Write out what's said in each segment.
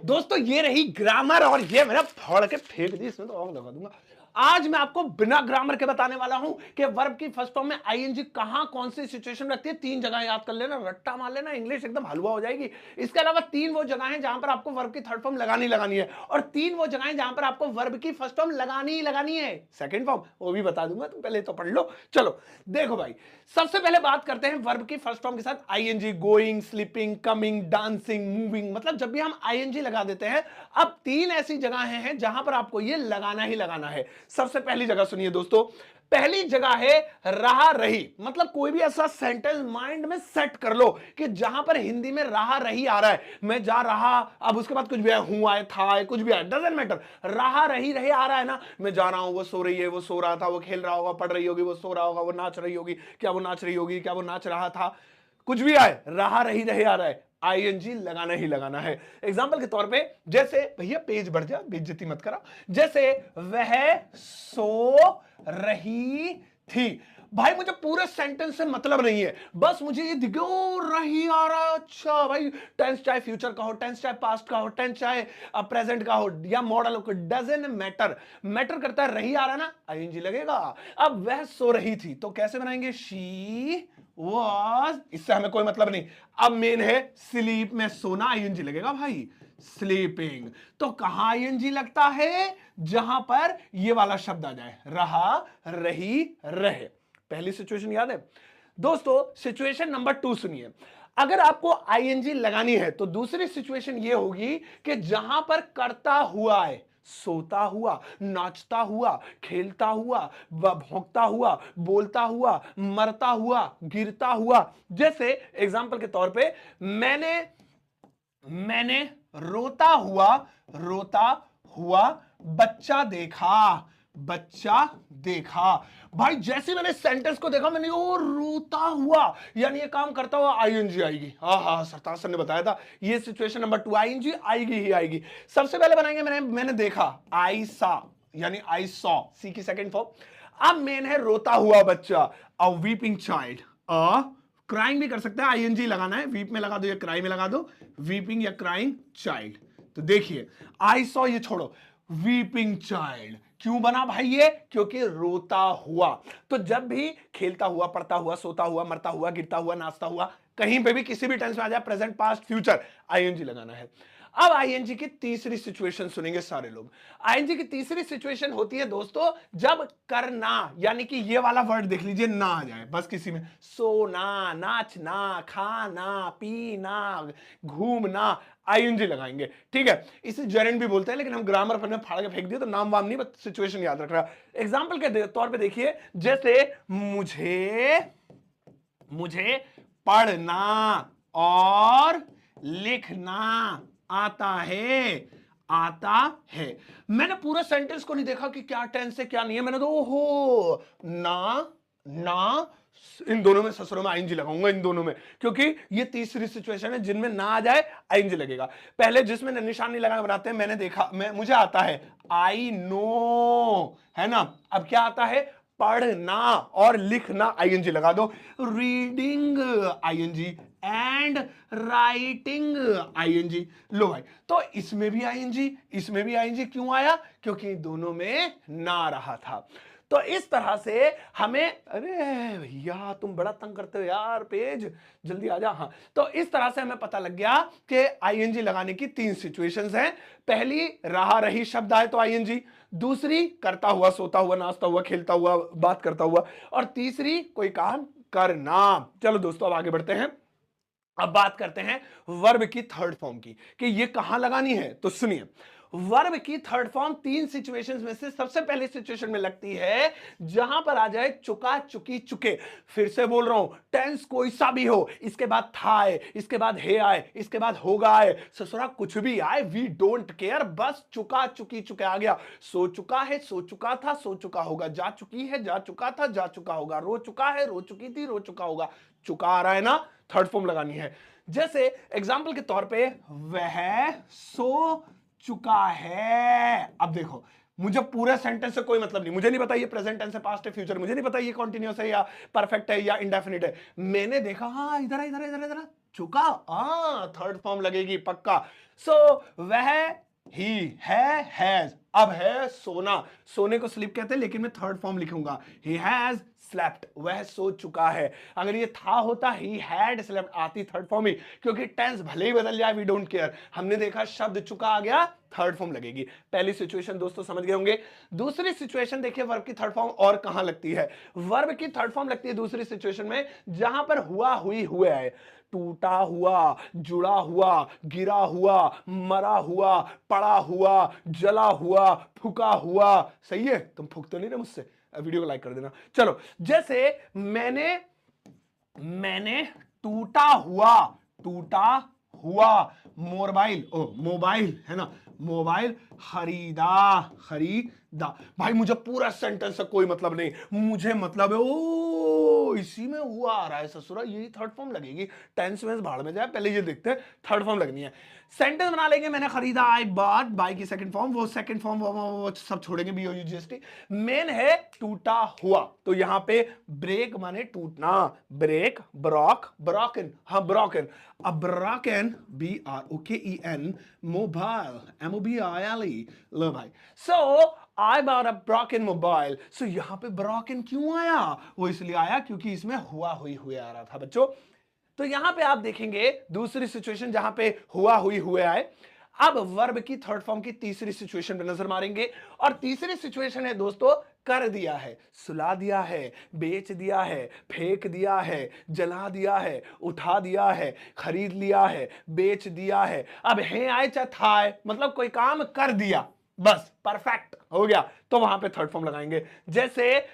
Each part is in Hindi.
दोस्तों ये रही ग्रामर और ये मैंने फाड़ के फेंक दी, इसमें तो और लगा दूंगा। आज मैं आपको बिना ग्रामर के बताने वाला हूं कि वर्ब की फर्स्ट फॉर्म में आईएनजी कहां कौन सी सिचुएशन रखती है। 3 जगह याद कर लेना, रट्टा मार लेना, इंग्लिश एकदम हलवा हो जाएगी। इसके अलावा 3 वो जगह हैं जहां पर आपको वर्ब की थर्ड फॉर्म लगानी है और 3 वो जगह हैं जहां पर आपको वर्ब की फर्स्ट फॉर्म लगानी है। सेकंड फॉर्म वो भी बता दूंगा, तुम पहले तो पढ़ लो। चलो देखो भाई, सबसे पहले बात करते हैं वर्ब की फर्स्ट फॉर्म के साथ ING. Going, sleeping, coming, dancing, moving, मतलब जब भी हम आईएनजी लगा देते हैं, अब 3 ऐसी जगह हैं जहां पर आपको ये लगाना ही लगाना है। सबसे पहली जगह सुनिए दोस्तों, पहली जगह है रहा रही। मतलब कोई भी ऐसा सेंटेंस माइंड में सेट कर लो कि जहां पर हिंदी में रहा रही आ रहा है, मैं जा रहा, अब उसके बाद कुछ भी है, हूं आए, था आए, कुछ भी आए, डजंट मैटर, रहा रही रहे आ रहा है ना। मैं जा रहा हूं, वो सो रही है, वो सो रहा था, वो खेल रहा होगा, पढ़ रही होगी, वो सो रहा होगा, वो नाच रही होगी, क्या वो नाच रही होगी, क्या वो नाच रहा था, कुछ भी आए, रहा रही रहे आ रहा है, आईएनजी लगाना ही लगाना है। एग्जाम्पल के तौर पे, जैसे भैया पेज बढ़ जा, बेइज्जती मत करा, जैसे वह सो रही थी। भाई मुझे पूरे सेंटेंस से मतलब नहीं है, बस मुझे ये दिखो रही आ रहा है। अच्छा भाई, टेंस चाहे फ्यूचर का हो, टेंस चाहे पास्ट का हो, टेंस चाहे प्रेजेंट का हो या मॉडल हो, डजंट मैटर, मैटर करता है रही आ रहा है ना, आईएनजी लगेगा। अब वह सो रही थी तो कैसे बनाएंगे, शी वॉज, इससे हमें कोई मतलब नहीं। अब मेन है स्लीप में सोना, आईएनजी लगेगा भाई, स्लीपिंग। तो कहां आईएनजी लगता है, जहां पर ये वाला शब्द आ जाए, रहा रही रहे। पहली सिचुएशन याद है दोस्तों। सिचुएशन नंबर 2 सुनिए, अगर आपको आईएनजी लगानी है तो दूसरी सिचुएशन ये होगी कि जहां पर करता हुआ है, सोता हुआ, नाचता हुआ, खेलता हुआ, भौंकता हुआ, बोलता हुआ, मरता हुआ, गिरता हुआ। जैसे एग्जांपल के तौर पे, मैंने रोता हुआ बच्चा देखा। भाई जैसे मैंने सेंटेंस को देखा, मैंने वो रोता हुआ, यानी ये काम करता हुआ, आईएनजी आएगी। हाँ, सरताज सर ने बताया था, ये सिचुएशन नंबर 2, आईएनजी आएगी ही आएगी। सबसे पहले बनाएंगे मैंने देखा, आई सा, यानी आई सॉ, सी की सेकंड फॉर्म। अब मेन है रोता हुआ बच्चा, अ वीपिंग चाइल्ड, क्राइंग भी कर सकते हैं, आईएनजी लगाना है, वीप में लगा दो या क्राई में लगा दो, वीपिंग या क्राइंग चाइल्ड। तो देखिए आई सॉ, ये छोड़ो, वीपिंग चाइल्ड क्यों बना भाई ये, क्योंकि रोता हुआ। तो जब भी खेलता हुआ, पढ़ता हुआ, सोता हुआ, मरता हुआ, गिरता हुआ, नाचता हुआ, कहीं पे भी किसी भी टेंस में आ जाए, प्रेजेंट, पास्ट, फ्यूचर, आईएनजी लगाना है। अब आईएनजी की तीसरी सिचुएशन सुनेंगे सारे लोग। आईएनजी की तीसरी सिचुएशन होती है दोस्तों, जब करना, यानी कि ये वाला वर्ड देख लीजिए, ना आ जाए बस किसी में, सोना, नाचना, खाना, पीना, घूमना, आईएनजी लगाएंगे। ठीक है, इसे जेरेंड भी बोलते हैं, लेकिन हम ग्रामर पर फाड़ के फेंक दिए तो नाम वाम नहीं, बस सिचुएशन याद रख रहा। एग्जाम्पल के तौर पे देखिए, जैसे मुझे पढ़ना और लिखना आता है। मैंने पूरे सेंटेंस को नहीं देखा कि क्या टेंस है क्या नहीं है, मैंने तो ओहो, ना इन दोनों में, ससुरों में आईएनजी लगाऊंगा, इन दोनों में, क्योंकि ये तीसरी सिचुएशन है जिनमें ना आ जाए आईएनजी लगेगा। पहले जिसमें निशान नहीं लगा बनाते हैं, मैंने देखा, मुझे आता है, आई नो, है ना। अब क्या आता है, पढ़ना और लिखना, आईएनजी लगा दो, reading ING and writing ING. लो भाई, तो इसमें भी आईएनजी, इसमें भी आईएनजी, क्यों आया, क्योंकि दोनों में ना रहा था। तो इस तरह से हमें, अरे भैया तुम बड़ा तंग करते हो यार, पेज जल्दी आ जा। हाँ, तो इस तरह से हमें पता लग गया कि आईएनजी लगाने की 3 सिचुएशंस हैं। पहली, रहा रही शब्द आए तो आईएनजी, दूसरी करता हुआ, सोता हुआ, नाचता हुआ, खेलता हुआ, बात करता हुआ, और तीसरी कोई काम करना। चलो दोस्तों अब आगे बढ़ते हैं। अब बात करते हैं वर्ब की थर्ड फॉर्म की, कि ये कहां लगानी है। तो सुनिए, वर्ब की थर्ड फॉर्म 3 सिचुएशंस में से सबसे पहली सिचुएशन में लगती है जहां पर आ जाए चुका, चुकी, चुके। फिर से बोल रहा हूं, टेंस कोई सा भी हो, इसके बाद था आए, इसके बाद है आए, इसके बाद होगा आए, ससुरा कुछ भी आए, वी डोंट केयर, बस चुका, चुकी, चुके आ गया। सो चुका है, सो चुका था, सो चुका होगा, जा चुकी है, जा चुका था, जा चुका होगा, रो चुका है, रो चुकी थी, रो चुका होगा, चुका आ रहा है ना, थर्ड फॉर्म लगानी है। जैसे एग्जाम्पल के तौर पे, वह सो चुका है। अब देखो, मुझे पूरे सेंटेंस से कोई मतलब नहीं, मुझे नहीं पता ये प्रेजेंट टेंस है, पास्ट है, फ्यूचर, मुझे नहीं पता ये कॉन्टिन्यूअस है या परफेक्ट है या इंडेफिनिट है। मैंने देखा, हाँ इधर इधर इधर इधर चुका, हाँ थर्ड फॉर्म लगेगी पक्का। सो वह ही है, हैज, अब है सोना, सोने को स्लीप कहते हैं लेकिन मैं थर्ड फॉर्म लिखूंगा, ही हैज स्लेप्ट, वह सो चुका है। अगर ये था होता ही हैड स्लेप्ट, आती थर्ड फॉर्म ही, क्योंकि टेंस भले ही बदल जाए वी डोंट केयर। हमने देखा शब्द चुका आ गया, थर्ड फॉर्म लगेगी। पहली सिचुएशन दोस्तों समझ गए होंगे। दूसरी सिचुएशन देखिए वर्ब की थर्ड फॉर्म और कहां लगती है। वर्ब की थर्ड फॉर्म लगती है दूसरी सिचुएशन में जहां पर हुआ हुई हुए है, टूटा हुआ, जुड़ा हुआ, गिरा हुआ, मरा हुआ, पड़ा हुआ, जला हुआ, फूका हुआ। सही है, तुम फूक तो नहीं रहे मुझसे, वीडियो को लाइक कर देना। चलो, जैसे मैंने टूटा हुआ मोबाइल, ओ मोबाइल है ना, मोबाइल खरीदा। भाई मुझे पूरा सेंटेंस से कोई मतलब नहीं, मुझे मतलब है ओ इसी में हुआ आ रहा है ससुरा, यही थर्ड फॉर्म लगेगी। टेंस में भाड़ में जाए, पहले ये देखते हैं थर्ड फॉर्म लगनी है। सेंटेंस बना लेंगे, मैंने खरीदा, आई बॉट, बाय की सेकंड फॉर्म, वो सेकंड फॉर्म वो सब छोड़ेंगे, BOUGST। मेन है टूटा हुआ, तो यहां पे ब्रेक माने टूटना, ब्रेक, ब्रॉक, ब्रॉकन, हाँ ब्रॉकन, अब ब्रॉकन, BROKEN, मोबाइल, MOBILE, लो भाई। सो I bought a broken mobile. So यहां पे broken क्यों आया? वो इसलिए आया क्योंकि इसमें हुआ हुए आ रहा था बच्चों। तो यहां पे आप देखेंगे दूसरी सिचुएशन जहां पे हुआ हुए आए। अब वर्ब की थर्ड फॉर्म की तीसरी सिचुएशन पे नजर मारेंगे, और तीसरी सिचुएशन है दोस्तों कर दिया है, सुला दिया है, बेच दिया है, फेंक दिया है, जला दिया है, उठा दिया है, खरीद लिया है, बेच दिया है। अब है आए चाहे था आए, मतलब कोई काम कर दिया, बस परफेक्ट हो गया, तो वहां पे थर्ड फॉर्म लगाएंगे। जैसे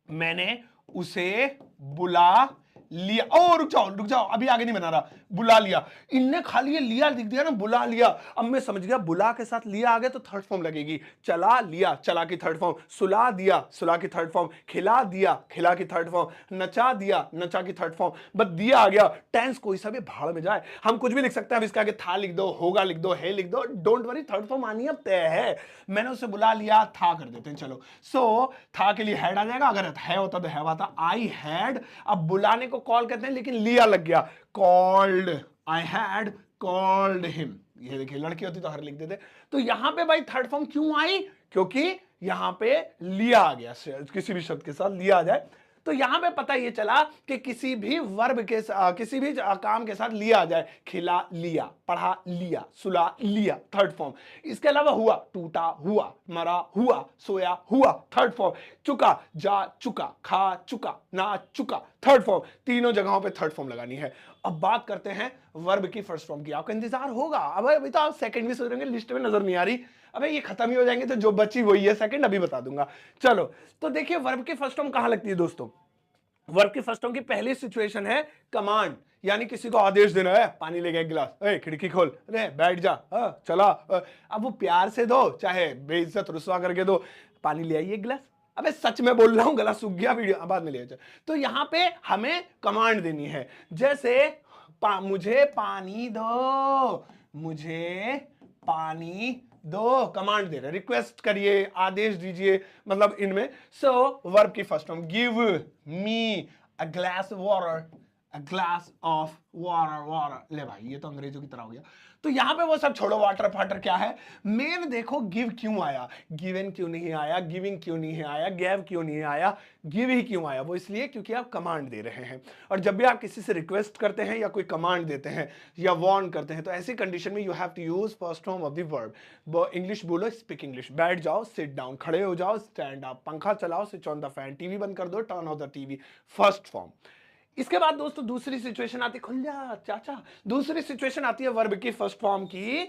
मैंने उसे बुला लिया, ओ रुक जाओ, अभी आगे नहीं बना रहा, बुला लिया, इनने खाली ये लिया लिख दिया ना, बुला लिया, अब मैं समझ गया बुला के साथ लिया आ गया तो थर्ड फॉर्म लगेगी। चला लिया, चला की थर्ड फॉर्म, सुला दिया, सुला की थर्ड फॉर्म, खिला दिया, खिला की थर्ड फॉर्म, नचा दिया, नचा की थर्ड फॉर्म, बस दिया आ गया। टेंस कोई सा भी भाड़ में जाए, हम कुछ भी लिख सकते हैं, अब इसके आगे था लिख दो, होगा लिख दो, है लिख दो, डोंट वरी, थर्ड फॉर्म आनी अब तय है। मैंने उसे बुला लिया, था कर देते हैं, चलो। सो था के लिए हैड आ जाएगा, अगर है होता तो है आता, आई हैड, अब बुलाने को कॉल कहते हैं लेकिन लिया लग गया, called, I had called him. ये देखिए लड़की होती तो हर लिख देते। तो यहां पे भाई थर्ड फॉर्म क्यों आई? क्योंकि यहां पे लिया आ गया, किसी भी शब्द के साथ लिया आ जाए तो यहां पे पता ये चला कि किसी भी वर्ब के किसी भी काम के साथ लिया आ जाए, खिला लिया, पढ़ा लिया, सुला लिया, थर्ड फॉर्म। इसके अलावा हुआ, टूटा हुआ, मरा हुआ, सोया हुआ, थर्ड फॉर्म। चुका, जा चुका, खा चुका, ना चुका, थर्ड फॉर्म। तीनों जगहों पे थर्ड फॉर्म लगानी है। अब बात करते हैं वर्ब की फर्स्ट फॉर्म की। आपका इंतजार होगा, अब अभी तो आप सेकंड भी सोच रहे होंगे लिस्ट में नजर नहीं आ रही, अबे ये खत्म ही हो जाएंगे तो जो बची वही है सेकंड, अभी बता दूंगा। चलो, तो देखिए वर्ब की फर्स्ट फॉर्म कहां लगती है दोस्तों। वर्ब की फर्स्ट फॉर्म की पहली सिचुएशन है कमांड, यानी किसी को आदेश देना है, पानी ले गया एक गिलास, ए खिड़की खोल, अरे बैठ जा, चला, अब वो प्यार से दो चाहे बेइज्जत रुसवा करके दो, पानी ले आइए एक गिलास। अबे सच में बोल रहा हूं, गला सूख गया, वीडियो बाद में ले जाए। तो यहां पे हमें कमांड देनी है, जैसे मुझे पानी दो, मुझे पानी दो, कमांड दे रहे, रिक्वेस्ट करिए, आदेश दीजिए, मतलब इनमें। सो वर्ब की first form, give me a glass water, a glass of water. ले भाई ये तो अंग्रेजों की तरह हो गया। तो यहां पे वो सब छोड़ो, वाटर फाटर क्या है, मेन देखो गिव क्यों आया, गिवन क्यों नहीं आया, गिविंग क्यों नहीं आया, गैव क्यों नहीं आया, गिव ही क्यों आया। वो इसलिए क्योंकि आप कमांड दे रहे हैं, और जब भी आप किसी से रिक्वेस्ट करते हैं या कोई कमांड देते हैं या वार्न करते हैं तो ऐसी कंडीशन में you have to use first form of the verb. English बोलो, स्पीक इंग्लिश, बैठ जाओ, सिट डाउन, खड़े हो जाओ, स्टैंड अप, पंखा चलाओ, switch on the fan, TV बंद कर दो, turn off the TV, first form. इसके बाद दोस्तों दूसरी सिचुएशन आती, खुल जा चाचा, दूसरी सिचुएशन आती है वर्ब की फर्स्ट फॉर्म की,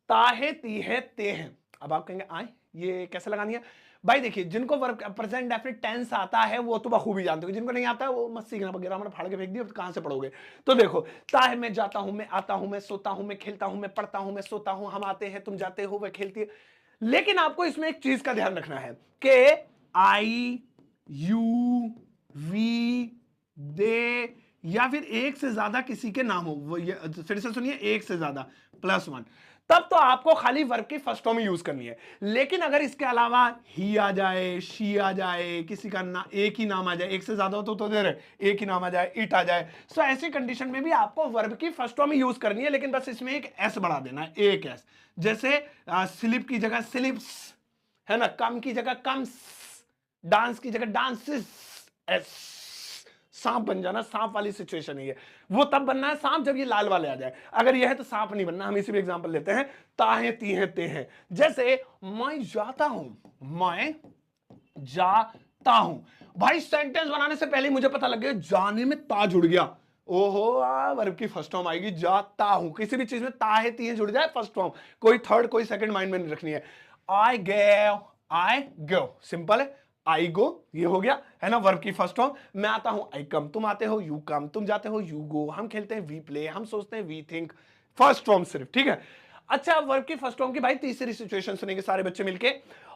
ताहे तीहे ते हैं। अब आप कहेंगे आए ये कैसे लगानी है भाई, देखिए जिनको वर्ब प्रेजेंट डेफिनिट टेंस आता है वो तो बखूबी जानते हो, जिनको नहीं आता है वो मत सीखना, वगैरह मैंने फाड़ के फेंक दिया, कहां से पढ़ोगे। तो देखो, ताहे मैं जाता हूं, मैं आता हूं, मैं सोता हूं, मैं खेलता हूं, मैं पढ़ता हूं, मैं सोता हूं, हम आते हैं, तुम जाते हो, वह खेलती है। लेकिन आपको इसमें एक चीज का ध्यान रखना है कि आई, यू, वी, दे, या फिर एक से ज्यादा किसी के नाम हो, वो ये फिर से सुनिए, एक से ज्यादा +1, तब तो आपको खाली वर्ब की फर्स्ट फॉर्म यूज करनी है। लेकिन अगर इसके अलावा ही आ जाए, शी आ जाए, किसी का एक ही नाम आ जाए, एक से ज्यादा हो तो देर एक ही नाम आ जाए, इट आ जाए, सो ऐसी कंडीशन में भी आपको वर्ब की फर्स्ट फॉर्म यूज करनी है, लेकिन बस इसमें एक एस बढ़ा देना है, एक एस। जैसे स्लिप की जगह स्लिप्स, है ना, कम की जगह कम्स, डांस की जगह डांसेस, एस। सांप बन जाना, सांप वाली सिचुएशन है ये। वो तब बनना है सांप जब ये लाल वाले आ जाए, अगर ये है तो सांप नहीं बनना। हम इसी भी एग्जांपल लेते हैं, ताहे तीहे ते हैं। जैसे मैं जाता हूं, मैं जाता हूं, भाई सेंटेंस बनाने से पहले मुझे पता लग गया जाने में ता जुड़ गया, ओहो वर्ब की फर्स्ट फॉर्म आएगी जाता हूं। किसी भी चीज में ताहे तीहे जुड़ जाए फर्स्ट फॉर्म, कोई थर्ड कोई सेकंड माइंड में नहीं रखनी है। आई गो, सिंपल है, आई गो ये हो गया, है ना, वर्ब की फर्स्ट फॉर्म। मैं आता हूं, आई कम, तुम आते हो, यू कम, तुम जाते हो, यू गो, हम खेलते हैं, वी प्ले, हम सोचते हैं, वी थिंक, फर्स्ट फॉर्म सिर्फ, ठीक है। अच्छा, वर्ब की फर्स्ट फॉर्म की भाई तीसरी सिचुएशन सुनेंगे सारे बच्चे मिलके।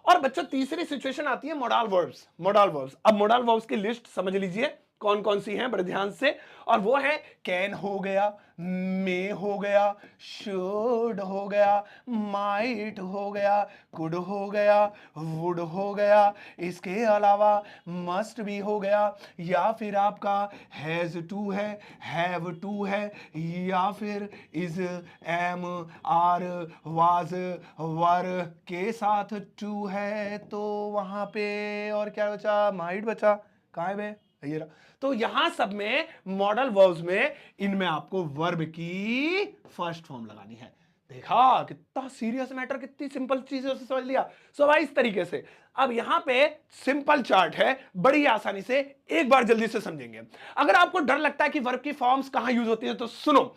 और बच्चों तीसरी सिचुएशन आती है मॉडल वर्ब्स। मॉडल वर्ब्स, अब मॉडल वर्ब्स की लिस्ट समझ लीजिए कौन कौन सी हैं बड़े ध्यान से। और वो है कैन हो गया, मे हो गया, शुड हो गया, माइट हो गया, कुड हो गया, वुड हो गया, इसके अलावा मस्ट भी हो गया, या फिर आपका हैज टू है, हैव टू है, या फिर इज, एम, आर, वाज, वर के साथ टू है, तो वहां पे और क्या बचा, माइट बचा, कहां है बे, ये रहा। तो यहां सब में मॉडल वर्ब्स में इनमें आपको वर्ब की फर्स्ट फॉर्म लगानी है। देखा कितना सीरियस मैटर, कितनी सिंपल चीजें से समझ लिया। सो भाई इस तरीके से अब यहां पे सिंपल चार्ट है, बड़ी आसानी से एक बार जल्दी से समझेंगे। अगर आपको डर लगता है कि वर्ब की फॉर्म्स कहां यूज होती है तो सुनो,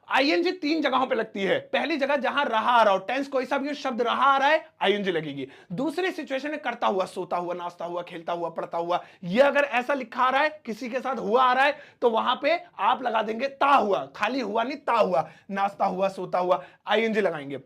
आईएनजी 3 जगहों पे लगती है। पहली जगह जहां रहा आ रहा हो, टेंस कोई सा भी शब्द रहा आ रहा है, आईएनजी लगेगी। दूसरी सिचुएशन में करता हुआ, सोता हुआ, नाचता हुआ, खेलता हुआ, पढ़ता हुआ, ये अगर ऐसा लिखा आ रहा है, किसी के साथ हुआ आ रहा है, तो वहां पे आप लगा देंगे ता हुआ, खाली हुआ नहीं ता हुआ, नाचता हुआ, सोता हुआ, आईएनजी लगाएंगे।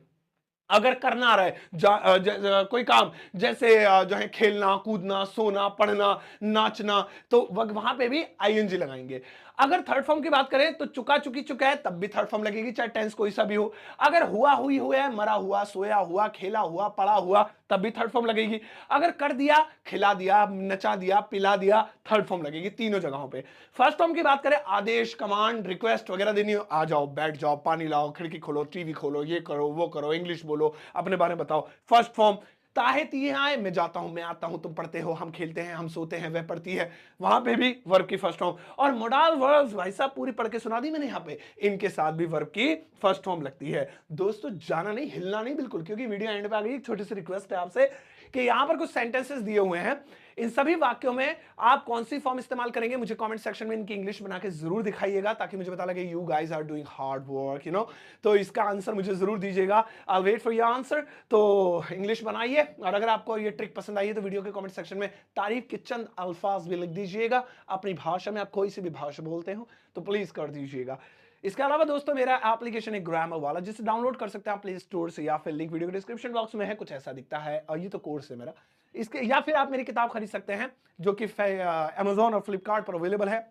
अगर करना आ रहा है कोई काम, जैसे जो है खेलना, कूदना, सोना, पढ़ना, नाचना, तो वहां पे भी आईएनजी लगाएंगे। अगर थर्ड फॉर्म की बात करें तो चुका, चुकी, चुका है, तब भी थर्ड फॉर्म लगेगी, चाहे टेंस कोई सा भी हो। अगर हुआ, हुई, हुआ है, मरा हुआ, सोया हुआ, खेला हुआ, पढ़ा हुआ, तब भी थर्ड फॉर्म लगेगी। अगर कर दिया, खिला दिया, नचा दिया, पिला दिया, थर्ड फॉर्म लगेगी तीनों जगहों पे। फर्स्ट फॉर्म की बात करें, आदेश, कमांड, रिक्वेस्ट वगैरह देनी हो, आ जाओ, बैठ जाओ, पानी लाओ, खिड़की खोलो, टीवी खोलो, ये करो, वो करो, इंग्लिश बोलो, अपने बारे में बताओ, फर्स्ट फॉर्म। ताहे तिहे आए, मैं जाता हूं, मैं आता हूं, तुम पढ़ते हो, हम खेलते हैं, हम सोते हैं, वह पढ़ती है, वहां पे भी वर्ब की फर्स्ट फॉर्म। और मोडाल वर्ब्स भाई साहब पूरी पढ़ के सुना दी मैंने यहाँ पे, इनके साथ भी वर्ब की फर्स्ट फॉर्म लगती है। दोस्तों जाना नहीं, हिलना नहीं बिल्कुल, क्योंकि वीडियो एंड पे आ गई। एक छोटी सी रिक्वेस्ट है आपसे कि यहां पर कुछ सेंटेंसेस दिए हुए हैं, इन सभी वाक्यों में आप कौन सी फॉर्म इस्तेमाल करेंगे, मुझे कमेंट सेक्शन में इनकी इंग्लिश बना के जरूर दिखाइएगा, ताकि मुझे पता लगे you guys are doing hard work, तो इसका आंसर मुझे जरूर दीजिएगा। I wait for your answer. तो इंग्लिश बनाइए, और अगर आपको ये ट्रिक पसंद आई है तो वीडियो के कमेंट सेक्शन में तारीफ के चंद अल्फाज भी लिख दीजिएगा अपनी भाषा में, आप कोई सी भी भाषा बोलते हो तो प्लीज कर दीजिएगा। इसके अलावा दोस्तों मेरा एप्लीकेशन है ग्रामर वाला, जिसे डाउनलोड कर सकते हैं आप प्ले स्टोर से, या फिर लिंक वीडियो के डिस्क्रिप्शन बॉक्स में है, कुछ ऐसा दिखता है, और ये तो कोर्स है मेरा इसके। या फिर आप मेरी किताब खरीद सकते हैं जो कि अमेजोन और फ्लिपकार्ट पर अवेलेबल है।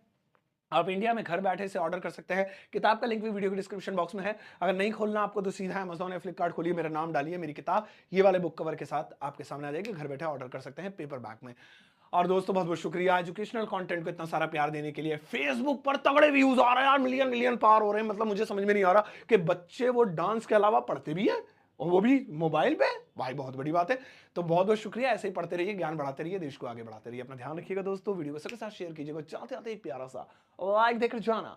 आप इंडिया में घर बैठे से ऑर्डर कर सकते हैं, किताब का लिंक भी वीडियो के डिस्क्रिप्शन बॉक्स में है। अगर नहीं खोलना आपको तो सीधा अमेजोन या फ्लिपकार्ट खोलिए, मेरा नाम डालिए, मेरी किताब ये वाले बुक कवर के साथ आपके सामने आ जाएगी, घर बैठे ऑर्डर कर सकते हैं पेपर बैक में। और दोस्तों बहुत बहुत शुक्रिया एजुकेशनल कंटेंट को इतना सारा प्यार देने के लिए। फेसबुक पर तगड़े व्यूज आ रहे हैं यार, मिलियन मिलियन पार हो रहे हैं, मतलब मुझे समझ में नहीं आ रहा कि बच्चे वो डांस के अलावा पढ़ते भी हैं, और वो भी मोबाइल पे, भाई बहुत बड़ी बात है। तो बहुत बहुत शुक्रिया, ऐसे ही पढ़ते रहिए, ज्ञान बढ़ाते रहिए, देश को आगे बढ़ाते रहिए। अपना ध्यान रखिएगा दोस्तों, वीडियो को सबके साथ शेयर कीजिएगा, चाहते आते एक प्यारा सा लाइक देकर जाना।